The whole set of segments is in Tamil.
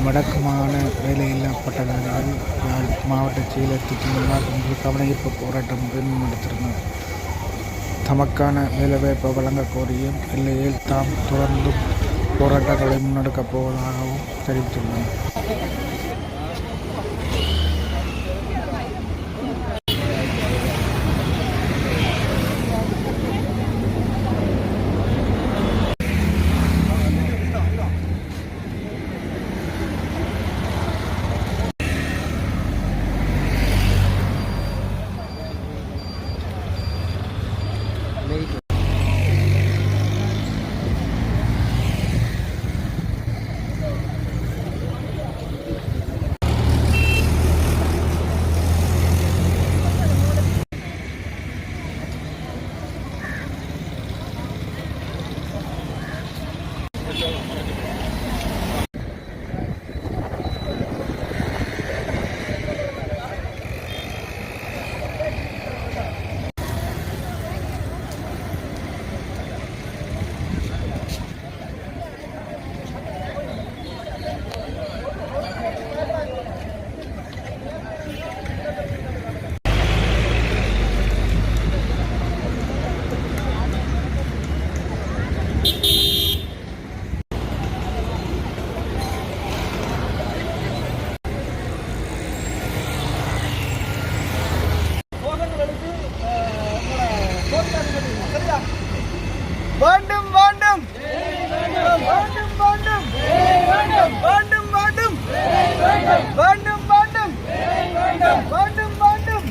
வடக்குமான வேலையில்லா பட்டதாரிகள் யாழ் மாவட்ட செயலகத்துக்கு முன்னால் இன்று கவனஈர்ப்பு போராட்டம் முன்னெடுத்திருந்தனர். தமக்கான வேலைவாய்ப்பை வழங்கக் கோரியும் இல்லையில் தாம் தொடர்ந்தும் போராட்டங்களை முன்னெடுக்கப் போவதாகவும் தெரிவித்துள்ளனர். வேண்டும் வேண்டும் வேண்டும் வேண்டும் வேண்டும் வேண்டும் வேண்டும் வேண்டும் வேண்டும்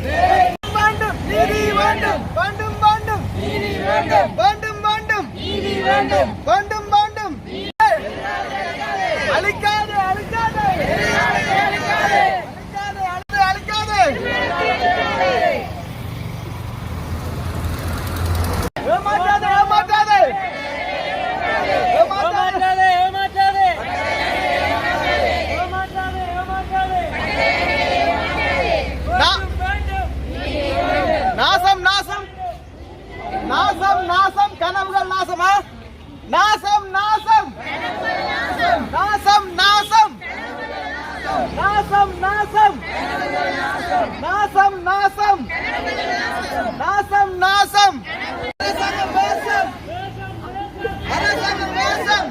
வேண்டும் நீதி வேண்டும் வேண்டும் வேண்டும் நீதி வேண்டும் வேண்டும் வேண்டும் நீதி வேண்டும் வேண்டும் வேண்டும் அழிக்காதே அழிக்காதே அழிக்காதே அழிக்காதே ஏமாற்றாதே ஏமாற்றாதே ஏமாற்றாதே ஏமாற்றாதே ஏமாற்றாதே நாசம் நாசம் நாசம் நாசம் கனவுகள் நாசமா நாசம் நாசம் நாசம் நாசம் நாசம் நாசம் நாசம் நாசம் நாசம் நாசம்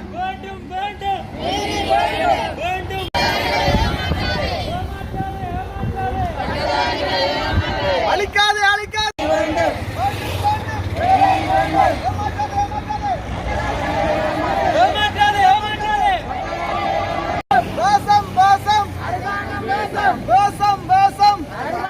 அழிக்காதே அழிக்காதே ஏமாற்றாதே ஏமாற்றாதே